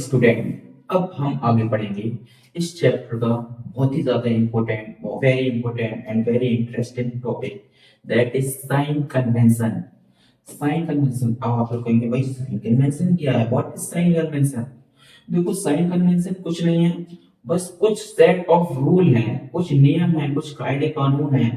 Student, अब हम आगे पढ़ेंगे इस चैप्टर का बहुत ही ज्यादा important, very important and very interesting topic, that is sign convention. Sign convention. अब आप लोग कहेंगे भाई साइन कन्वेंशन क्या है, व्हाट इज साइन कन्वेंशन? देखो साइन कन्वेंशन कुछ नहीं है, बस कुछ सेट ऑफ रूल हैं, कुछ नियम हैं, कुछ कायदे कानून हैं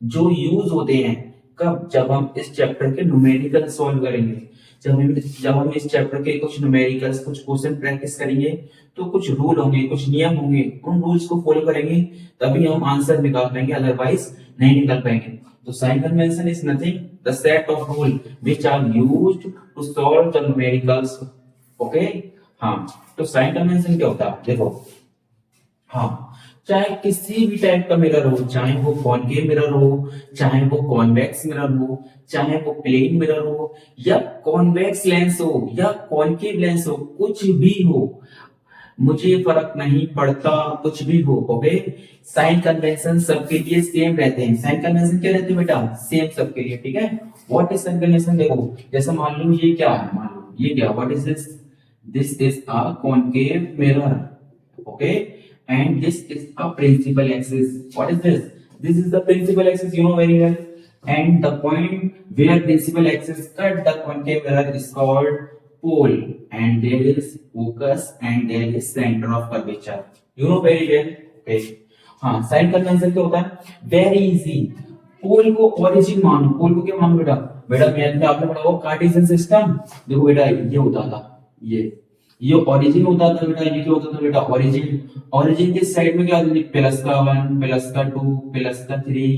जो यूज होते हैं कब, जब हम इस चैप्टर के न्यूमेरिकल सॉल्व करेंगे। जब हम इस चैप्टर के कुछ न्यूमेरिकल्स, कुछ क्वेश्चन प्रैक्टिस करेंगे तो कुछ रूल होंगे, कुछ नियम होंगे, उन रूल्स को फॉलो करेंगे तभी हम आंसर निकाल पाएंगे, अदरवाइज नहीं निकाल पाएंगे। तो sign convention is nothing the set of rule which are used to solve the numericals. Okay, हाँ। तो साइन कन्वेंशन क्या होता है, देखो, हाँ, चाहे किसी भी टाइप का मिरर हो, चाहे वो कॉनकेव मिरर हो, चाहे वो कॉन्वेक्स मिरर हो, चाहे वो प्लेन मिरर हो, या कॉन्वेक्स लेंस हो या कॉनकेव लेंस हो, कुछ भी हो, मुझे फर्क नहीं पड़ता, कुछ भी हो। ओके, साइन कन्वेंशन सबके लिए सेम रहते हैं। साइन कन्वेंशन क्या रहते हैं बेटा, सेम सबके लिए, ठीक है। व्हाट इज साइन कन्वेंशन, देखो जैसे मान लो ये क्या है, मान लो ये क्या, what is this, this is a concave mirror, okay, and this is a principal axis. What is this? This is the principal axis, you know very well, and the point where principal axis cut the concave mirror is called pole, and there is focus and there is center of curvature, you know very well, okay। हाँ, sign convention क्या होता है, very easy. पोल को origin मानो, पोल को क्या मानो बेटा, बेटा मैथ में आपने पढ़ा होगा कार्टेशियन सिस्टम। देखो बेटा ये होता था, ये ओरिजिन होता था बेटा, ये क्या होता था बेटा, ओरिजिन। ओरिजिन के साइड में क्या होता था, प्लस का 1, प्लस का 2, प्लस का 3,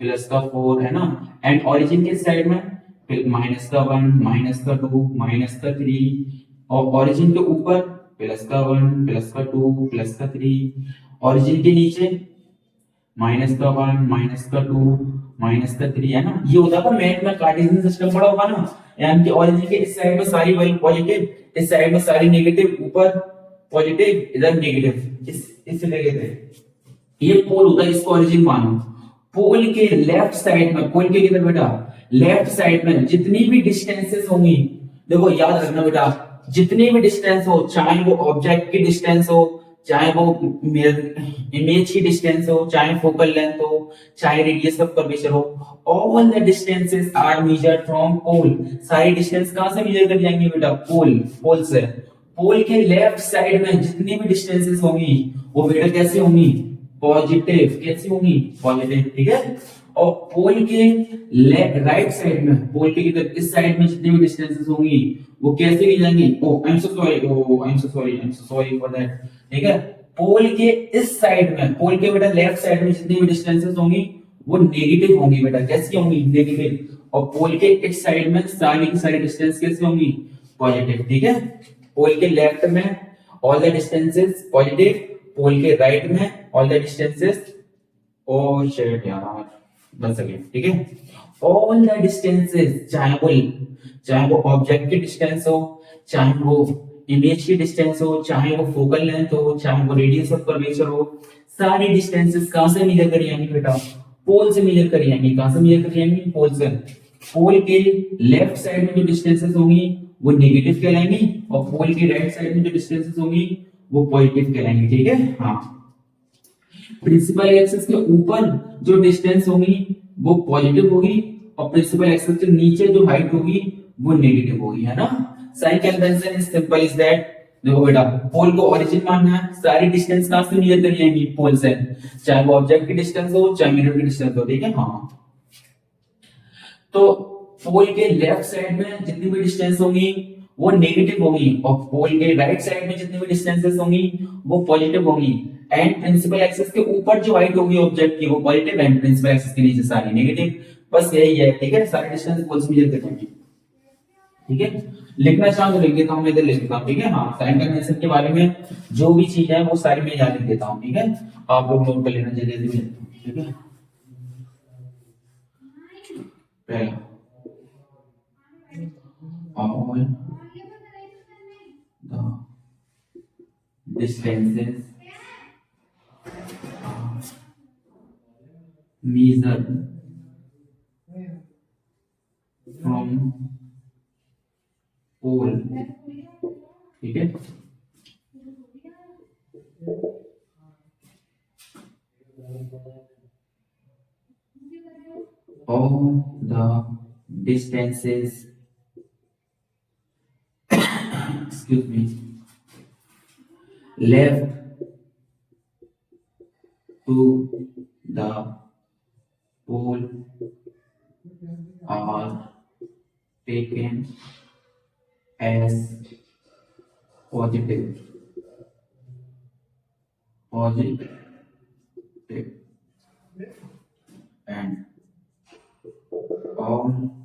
प्लस का 4, है ना। एंड ओरिजिन के साइड में माइनस का 1, माइनस का 2, माइनस का 3, और ओरिजिन के ऊपर प्लस का 1, प्लस का 2, प्लस का 3, ओरिजिन के नीचे माइनस का 1, माइनस का 2, माइनस का 3, है ना। ये होता था मैथ में, कार्टेशियन सिस्टम पढ़ा होगा ना, यानी कि ओरिजिन के इस साइड में सारी वैल्यू पॉजिटिव, इस साइड में सारी नेगेटिव, ऊपर पॉजिटिव, इधर नेगेटिव, इस नेगेटिव। ये पोल होता है, इसको ओरिजिन मानो। पोल के लेफ्ट साइड में, पोल के किधर बेटा, लेफ्ट साइड में जितनी भी डिस्टेंसेस होंगी, देखो याद रखना बेटा, जितनी भी डिस्टेंस हो, चाहे वो ऑब्जेक्ट की डिस्टेंस हो, चाहे वो इमेज की डिस्टेंस हो, चाहे फोकल लेंथ हो, चाहे रेडियस ऑफ कर्वेचर हो, all the distances are measured from pole. सारी डिस्टेंस कहां से मेजर कर जाएंगे बेटा, पोल, पोल से। पोल के लेफ्ट साइड में जितनी भी डिस्टेंसेस होंगी वो बेटा कैसे होंगी, पॉजिटिव। कैसी होंगी, पॉजिटिव, ठीक है। और पोल के राइट साइड में, पोल के इधर इस साइड में जितनी भी डिस्टेंसेस होंगी वो कैसे ली जाएंगी, oh I am so sorry, oh I am so sorry, I am so sorry for that, ठीक है। पोल के इस साइड में, पोल के बेटा लेफ्ट साइड में जितनी भी डिस्टेंसेस होंगी वो नेगेटिव होंगी बेटा, कैसी होंगी, नेगेटिव। और पोल के इस साइड में सारी की सारी डिस्टेंस कैसी होंगी, पॉजिटिव, ठीक है। पोल के लेफ्ट में ऑल द डिस्टेंसेस पॉजिटिव, पोल के राइट में all the distances, oh shit यार, बस अगेन, ठीक है। ऑल द डिस्टेंसेस, चाहे वो ऑब्जेक्ट की डिस्टेंस हो, चाहे वो इमेज की डिस्टेंस हो, चाहे वो फोकल लेंथ हो, चाहे वो रेडियस ऑफ कर्वेचर हो, सारी डिस्टेंसेस कहां से मेजर करी जाएंगी बेटा, पोल से मेजर करी जाएंगी। कहां से मेजर करी जाएंगी, पोल से। पोल के लेफ्ट साइड में जो डिस्टेंसेस होंगी वो नेगेटिव कहलाएंगी, और पोल की राइट साइड में जो डिस्टेंसेस होंगी वो पॉजिटिव कहलाएंगी, ठीक है। हाँ, प्रिंसिपल एक्सिस के ऊपर जो डिस्टेंस होगी वो पॉजिटिव होगी, और प्रिंसिपल एक्सिस के नीचे जो हाइट होगी वो नेगेटिव होगी, है ना। Sign convention is simple is that, देखो बेटा पोल को ओरिजिन मानना है, सारी डिस्टेंस कहां से मेजर करी जाएंगी, पोल से, चाहे वो ऑब्जेक्ट की डिस्टेंस हो, चाहे मिरर की डिस्टेंस हो, ठीक है। हाँ, तो पोल के लेफ्ट साइड में जितनी भी डिस्टेंस होगी वो नेगेटिव होगी, और पोल के राइट साइड में जितनी भी डिस्टेंसेस होंगी वो पॉजिटिव होगी। एंड प्रिंसिपल एक्सिस के ऊपर जो हाइट होगी ऑब्जेक्ट की वो पॉजिटिव, एंड प्रिंसिपल एक्सिस के नीचे सारी नेगेटिव। बस यही है, ठीक है। सारी डिस्टेंस पोल से मेजर करनी, ठीक है। लिखना चाहो तो लिख देता हूं, मैं इधर लिख देता हूं, ठीक है। हाँ, साइन कन्वेंशन के बारे में जो भी चीज है वो सारी मैं यहाँ लिख देता हूँ, ठीक है। आप लोग नोट कर लेना जल्दी जल्दी, ठीक है। पहला, all the distances are measured from pole, ठीक है। all the distances excuse me left to the pole are taken as positive and all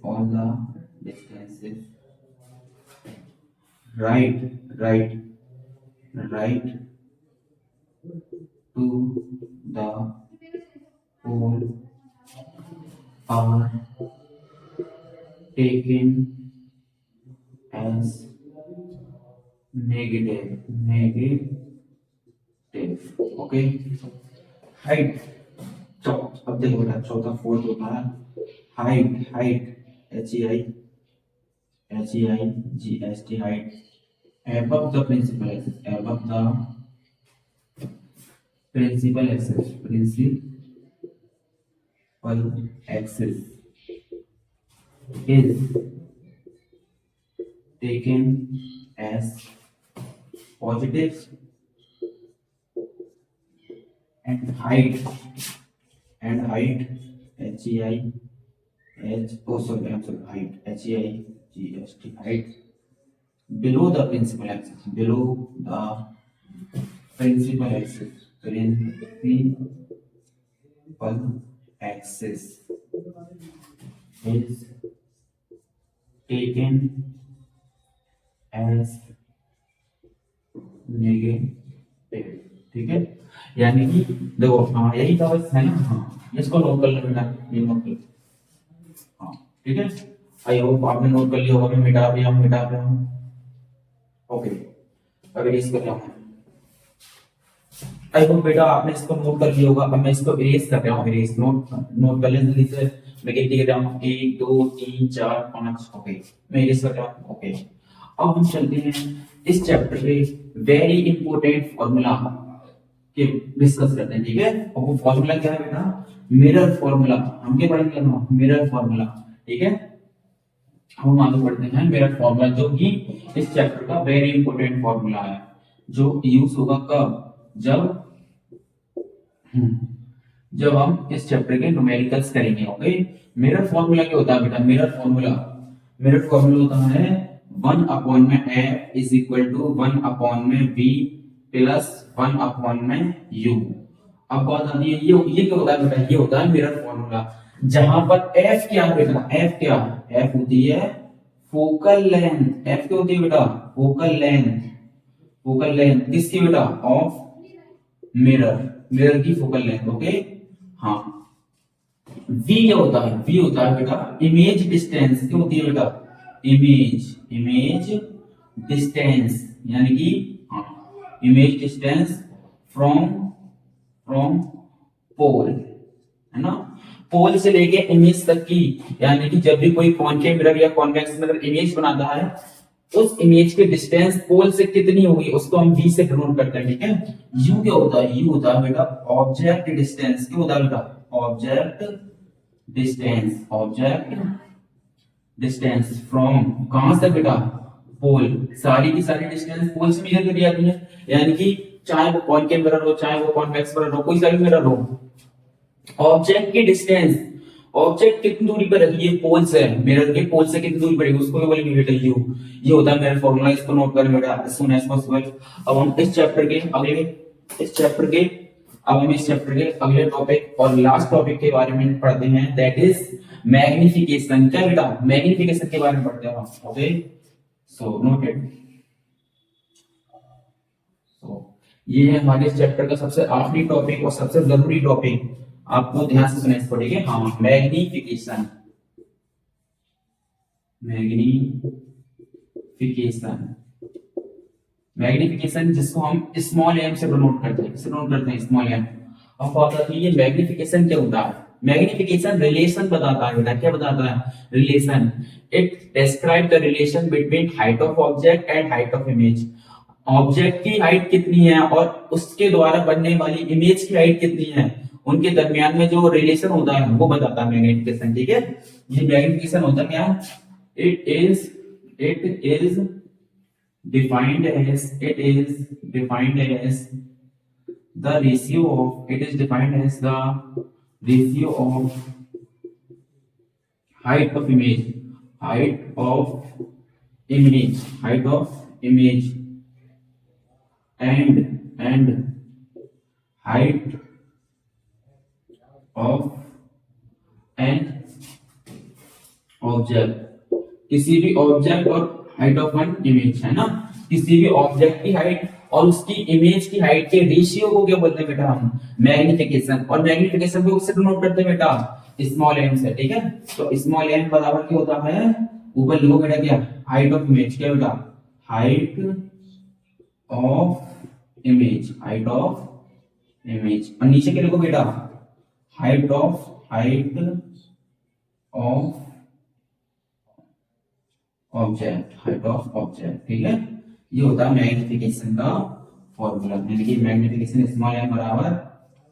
all the distances right right right to the pole are taken as negative okay height अब देखो बेटा चौथा fourth होता है height height HEIGHT height above the principal axis is taken as positive and height HEIGHT height below the principal axis is taken as negative ठीक है यानी कि देखो हाँ यही तो है ना हाँ इसको नोट कर लो बेटा ये नोट कर हाँ ठीक है आई होप आपने नोट कर लिया होगा मैं मिटा रहा हूँ ओके अभी इरेज कर रहा हूँ आई होप बेटा आपने इसको नोट कर लिया होगा अब मैं इसको इरेज कर रहा हूँ इरेज नोट कर लें जल्दी से मैं गिनती कर रहा हूँ 1 2 3 4 5 ओके मैं इरेज कर रहा हूँ ओके अब हम चलते हैं इस चैप्टर पे वेरी इंपॉर्टेंट फॉर्मूला के डिस्कस करते हैं ठीक है और वो फॉर्मूला क्या है बेटा मिरर फॉर्मूला हम क्या पढ़ेंगे मिरर फॉर्मूला ठीक है हम आगे बढ़ते हैं मिरर फॉर्मूला जो कि इस चैप्टर का वेरी इंपॉर्टेंट फॉर्मूला है जो यूज होगा कब जब हम इस चैप्टर के न्यूमेरिकल्स करेंगे ओके मिरर फॉर्मूला क्या होता है बेटा मिरर फॉर्मूला होता है 1 अपॉन में f is equal to 1 upon में v प्लस 1 अपॉन में u अब बात आती है ये क्या होता है बेटा ये होता है मिरर फॉर्मूला जहां पर f क्या है बेटा f होती है फोकल लेंथ f क्या होती है बेटा फोकल लेंथ किसकी बेटा ऑफ मिरर की फोकल लेंथ ओके हाँ v क्या होता है बेटा इमेज डिस्टेंस क्या होती है बेटा इमेज डिस्टेंस यानी कि इमेज डिस्टेंस फ्रॉम पोल है ना पोल से लेके इमेज तक की यानी कि जब भी कोई कॉनकेव मिरर या कॉन्वेक्स मिरर इमेज बनाता है उस इमेज के डिस्टेंस पोल से कितनी होगी उसको हम v से डिनोट करते हैं ठीक है u क्या होता है u होता है बेटा ऑब्जेक्ट डिस्टेंस क्या होता है बेटा ऑब्जेक्ट डिस्टेंस फ्रॉम कहां से बेटा पोल सारी की सारी डिस्टेंस पोल से मेजर करी जाती है यानी कि चाहे वो कॉनकेव मिरर हो चाहे वो कॉन्वेक्स मिरर हो कोई सा भी मिरर हो ऑब्जेक्ट की डिस्टेंस ऑब्जेक्ट कितनी दूरी पर है पोल से मिरर के पोल से कितनी दूरी पर है उसको बोलेंगे बेटा u ये होता है मिरर फॉर्मूला इसको नोट करें बेटा as soon as possible अब हम इस चैप्टर के अगले टॉपिक और लास्ट टॉपिक के बारे में पढ़ते हैं दैट इज मैग्निफिकेशन क्या बेटा मैग्निफिकेशन के बारे में पढ़ते हैं ओके सो नोटेड ये है हमारे चैप्टर का सबसे आखिरी टॉपिक और सबसे जरूरी टॉपिक आपको ध्यान से सुनना इसको ठीक है हाँ मैग्निफिकेशन जिसको हम स्मॉल एम से डिनोट करते हैं स्मॉल एम अब बात आती है ये मैग्निफिकेशन क्या होता है मैग्निफिकेशन रिलेशन बताता है बेटा क्या बताता है relation it describe the relation between height of object and height of image object की हाइट कितनी है और उसके द्वारा बनने वाली इमेज की हाइट कितनी है, उनके दरमियान में जो रिलेशन होता है वो बताता है मैग्निफिकेशन। ठीक है, ये मैग्निफिकेशन होता क्या है, it is defined as the ratio of it is defined as the ratio of height of image height of height of image and height of an object, किसी भी ऑब्जेक्ट और हाइट ऑफ वन इमेज, है ना, किसी भी object की height और उसकी इमेज की हाइट के रेशियो को क्या बोलते हैं बेटा, हम मैग्निफिकेशन। और मैग्निफिकेशन को किससे डिनोट करते हैं बेटा, स्मॉल एम से। ठीक है, तो स्मॉल एम बराबर क्या होता है, ऊपर लिखो बेटा क्या, हाइट ऑफ इमेज, क्या बेटा, height of image, height of image, और नीचे क्या लिखो बेटा, height of object, height of object. ठीक है, ये होता है मैग्निफिकेशन का फॉर्मूला, यानी कि मैग्निफिकेशन स्मॉल एम बराबर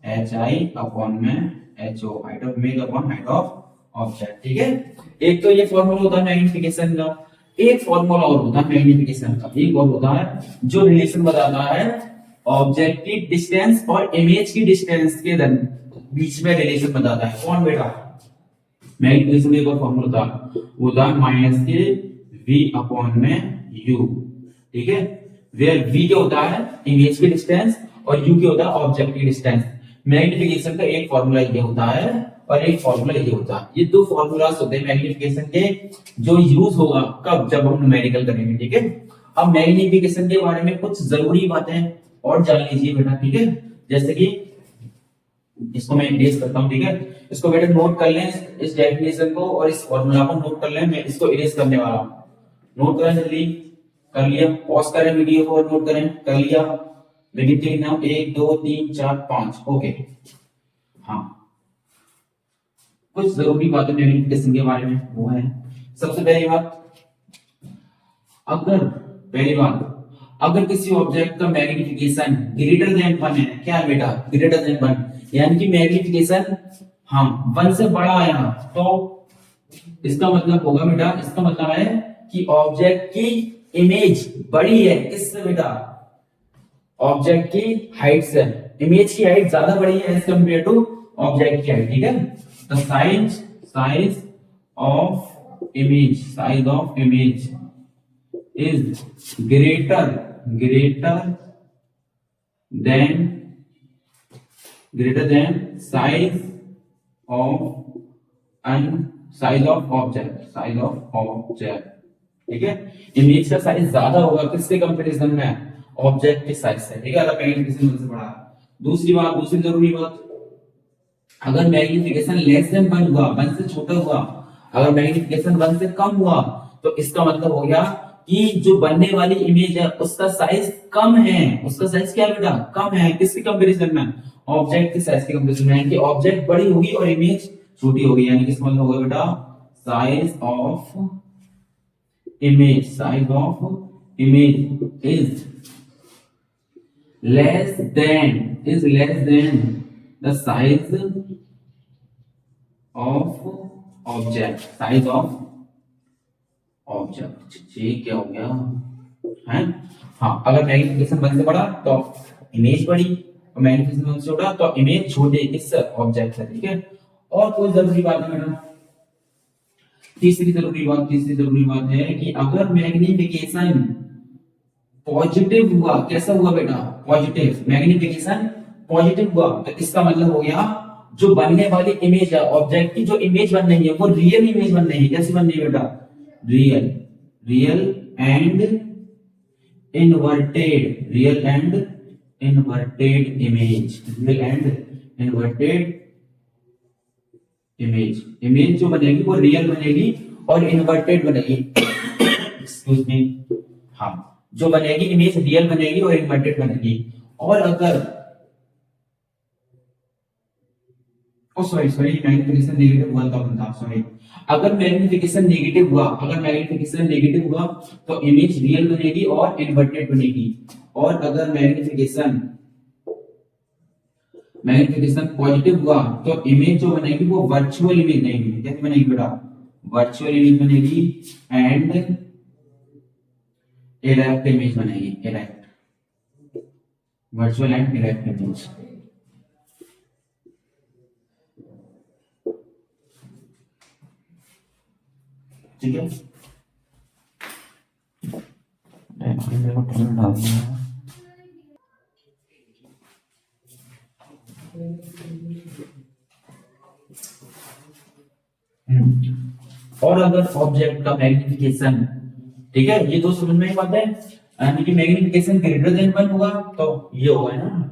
एच आई अपॉन में H O, height of image upon height of object. ठीक है, एक तो ये फॉर्मूला होता है मैग्निफिकेशन का, एक फॉर्मूला और होता है मैग्निफिकेशन का, एक और होता है जो रिलेशन बताता है ऑब्जेक्ट की डिस्टेंस और इमेज की डिस्टेंस के बीच में रिलेशन बताता है। कौन बेटा, मैग्निफिकेशन का एक और फॉर्मूला होता है माइनस के v अपॉन में u। ठीक है, वेयर v क्या होता है, इमेज की डिस्टेंस, और u क्या होता है, ऑब्जेक्ट की डिस्टेंस। मैग्निफिकेशन का एक फॉर्मूला ये होता है और एक फॉर्मूला ये होता है, ये दो फॉर्मूलास होते हैं मैग्निफिकेशन के, जो यूज होगा कब, जब हम न्यूमेरिकल करेंगे। ठीक है, अब मैग्निफिकेशन के बारे में कुछ जरूरी बातें और जान लीजिए बेटा। ठीक है, जैसे कि इसको मैं इरेज करता हूं। ठीक है, इसको बेटा नोट कर लें, इस डेफिनेशन को और इस फॉर्मूला को नोट कर लें। मैं इसको इरेज करने वाला हूं, नोट करें जल्दी, कर लिया, पॉज करें वीडियो को और नोट करें, कर लिया, मैं गिनती लिखना 1 2 3 4 5। ओके, हाँ, कुछ जरूरी बातें मैग्निफिकेशन के बारे में वो है। सबसे पहली बात, अगर किसी ऑब्जेक्ट का मैग्निफिकेशन ग्रेटर देन 1 है, क्या है बेटा, ग्रेटर देन 1, यानी कि मैग्निफिकेशन हाँ 1 से बड़ा आया, तो इसका मतलब होगा बेटा, इसका मतलब है कि ऑब्जेक्ट की इमेज बड़ी है, किससे बेटा, ऑब्जेक्ट की हाइट से, इमेज की हाइट ज्यादा बड़ी है एज कंपेयर टू ऑब्जेक्ट की हाइट। ठीक है, the size of image is greater than size of object। ठीक है, इमेज का साइज ज्यादा होगा किसके कंपैरिजन में, ऑब्जेक्ट के साइज से। ठीक है, अगर मैग्निफिकेशन से बड़ा। दूसरी जरूरी बात, अगर मैग्निफिकेशन लेस देन 1 हुआ, 1 से छोटा हुआ, अगर मैग्निफिकेशन 1 से कम हुआ, तो इसका मतलब हो गया कि जो बनने वाली इमेज है उसका साइज कम है। उसका साइज क्या बेटा, कम है, किसके कंपैरिजन में, ऑब्जेक्ट के साइज के कंपैरिजन में, यानी कि ऑब्जेक्ट बड़ी होगी और इमेज छोटी होगी, यानी कि इसका मतलब होगा बेटा size of image is less than the size of object. ठीक, क्या हो गया है, हाँ, अगर मैग्निफिकेशन 1 से बड़ा तो इमेज बड़ी, और मैग्निफिकेशन 1 से छोटा तो इमेज छोटी, किससे, ऑब्जेक्ट से। ठीक है, और कोई जरूरी बात है बेटा, तीसरी जरूरी बात है कि अगर मैग्निफिकेशन पॉजिटिव हुआ, कैसा हुआ बेटा, पॉजिटिव, मैग्निफिकेशन पॉजिटिव हुआ, तो इसका मतलब हो गया जो बनने वाली इमेज है, ऑब्जेक्ट की जो इमेज बन रही है वो रियल इमेज बन रही है। कैसी बन रही है बेटा, रियल एंड इन्वर्टेड इमेज जो बनेगी वो रियल बनेगी और इन्वर्टेड बनेगी। एक्सक्यूज मी, हाँ, जो बनेगी इमेज रियल बनेगी और इन्वर्टेड बनेगी। और oh sorry sorry, magnification negative one का बनता, सॉरी। अगर मैग्निफिकेशन नेगेटिव हुआ तो इमेज रियल बनेगी और इन्वर्टेड बनेगी। और अगर मैग्निफिकेशन पॉजिटिव हुआ तो इमेज जो बनेगी वो वर्चुअल इमेज बनेगी। कैसे बनेगी बेटा? वर्चुअल इमेज बनेगी एंड इरेक्ट इमेज बनेगी, erect, virtual and erect image. ठीक है, और अगर ऑब्जेक्ट का मैग्निफिकेशन, ठीक है, ये दो समझ में एक बात है, यानी कि मैग्निफिकेशन ग्रेटर देन 1 होगा तो ये होगा ना।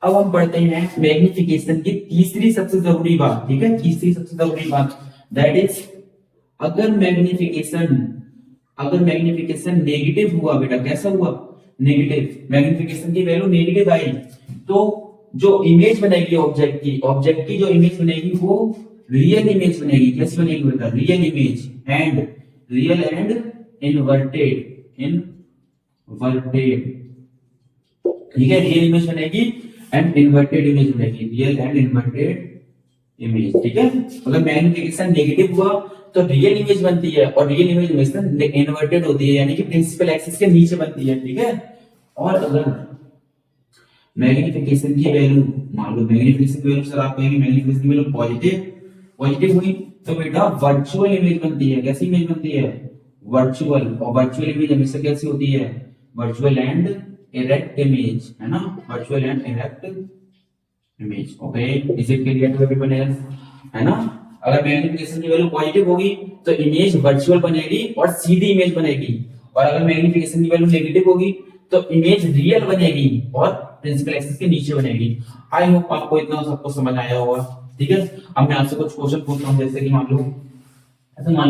अब हम पढ़ते हैं मैग्निफिकेशन की तीसरी सबसे जरूरी बात, ठीक है, तीसरी सबसे जरूरी बात, दैट इज अगर मैग्निफिकेशन नेगेटिव हुआ बेटा, कैसा हुआ? नेगेटिव, मैग्निफिकेशन की वैल्यू नेगेटिव आई तो जो इमेज बनेगी ऑब्जेक्ट की जो इमेज बनेगी वो रियल इमेज बनेगी। कैसी बनेगी बेटा? रियल इमेज एंड इन्वर्टेड, ठीक है, रियल इमेज बनेगी एंड इन्वर्टेड इमेज बनेगी, रियल एंड इन्वर्टेड इमेज। ठीक है, अगर मैग्निफिकेशन नेगेटिव हुआ तो रियल इमेज बनती है और रियल इमेज हमेशा इन्वर्टेड होती है, यानी कि प्रिंसिपल एक्सिस के नीचे बनती है। ठीक है, और अगर मैग्निफिकेशन की वैल्यू, मान लो मैग्निफिकेशन की वैल्यू, सर आप कहेंगे मैग्निफिकेशन की वैल्यू पॉजिटिव हुई तो बेटा वर्चुअल इमेज बनती है। कैसी इमेज बनती है? वर्चुअल, और वर्चुअल इमेज हमेशा कैसी होती है? वर्चुअल एंड इरेक्ट इमेज, है ना, virtual and erect image. Okay, is it clear to everyone else? है ना, अगर मैग्निफिकेशन की वैल्यू पॉजिटिव होगी तो इमेज वर्चुअल बनेगी और सीधी इमेज बनेगी, और अगर मैग्निफिकेशन की वैल्यू नेगेटिव होगी तो इमेज रियल बनेगी और प्रिंसिपल एक्सिस के नीचे बनेगी। आई होप आपको इतना सबको समझ आया होगा। ठीक है, अब मैं आपसे कुछ क्वेश्चन पूछता हूं, जैसे कि मान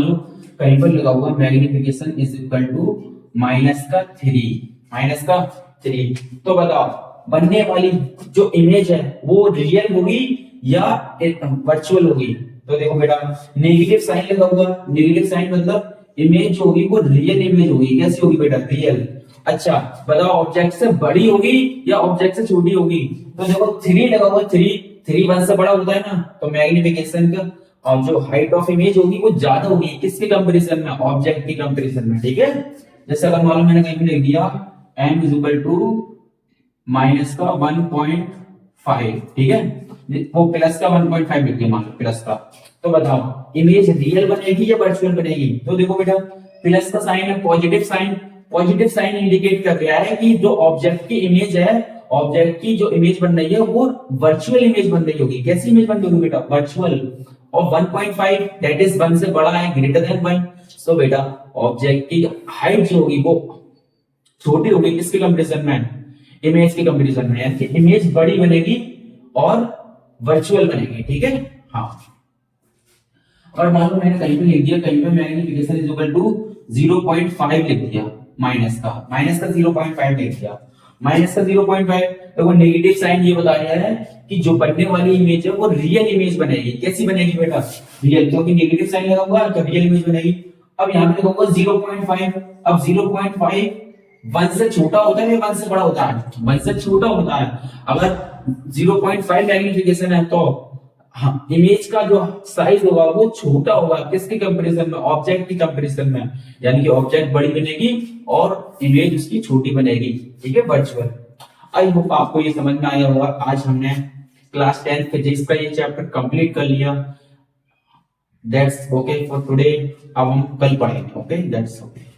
लो कहीं पर लगा हुआ मैग्निफिकेशन इज इक्वल टू -3, तो बताओ बनने वाली जो इमेज है वो रियल होगी या वर्चुअल होगी? तो देखो बेटा, नेगेटिव साइन लगा हुआ, नेगेटिव साइन मतलब इमेज होगी वो रियल इमेज होगी। कैसी होगी बेटा? रियल। अच्छा बताओ ऑब्जेक्ट से बड़ी होगी या ऑब्जेक्ट से छोटी होगी? तो देखो 3 लगा हुआ, 3 1 से बड़ा होता है ना, तो मैग्निफिकेशन का और जो हाइट ऑफ इमेज होगी वो ज्यादा होगी। किसके कंपैरिजन में? ऑब्जेक्ट के कंपैरिजन में। ठीक है, जैसे अगर मान लो मैंने कहीं पे लिख दिया m is equal to minus का 1.5, ठीक है, वो प्लस का 1.5 लिख दिया, मान लो प्लस का, तो बताओ इमेज रियल बनेगी या वर्चुअल बनेगी? तो देखो बेटा, प्लस का साइन है, पॉजिटिव साइन इंडिकेट कर रहा है कि जो ऑब्जेक्ट की इमेज है, ऑब्जेक्ट की जो इमेज बन रही है वो वर्चुअल इमेज बन रही होगी। कैसी इमेज बन रही होगी बेटा? वर्चुअल। और 1.5 दैट इज 1 से बड़ा है, ग्रेटर देन 1, सो बेटा ऑब्जेक्ट की हाइट जो होगी वो छोटी होगी। किसके कंपैरिजन में? इमेज के कंपैरिजन में, यानी कि इमेज बड़ी बनेगी और वर्चुअल बनेगी। ठीक है, हाँ। और मान लो मैंने कहीं पे लिख दिया, कहीं पे मैग्निफिकेशन इज इक्वल टू 0.5 लिख दिया, माइनस का 0.5 लिख दिया, माइनस का 0.5, तो वो नेगेटिव साइन ये बता रहा है कि जो बनने वाली इमेज है वो रियल इमेज बनेगी। कैसी बनेगी बेटा? रियल, क्योंकि नेगेटिव साइन लगा हुआ है तो रियल इमेज बनेगी। अब यहाँ पे लिखा 0.5, अब 0.5 1 से छोटा होता है या 1 से बड़ा होता है? 1 से छोटा होता है। अगर 0.5 मैग्निफिकेशन है तो हाँ, इमेज का जो साइज होगा वो छोटा होगा। किसके कंपैरिजन में? ऑब्जेक्ट की कंपैरिजन में, यानी कि ऑब्जेक्ट बड़ी बनेगी और इमेज उसकी छोटी बनेगी। ठीक है, वर्चुअल। आई होप आपको ये समझ में आया होगा। आज हमने क्लास 10 फिजिक्स का ये चैप्टर कंप्लीट कर लिया। That's okay for today. अब हम कल पढ़ेंगे। Okay, that's okay.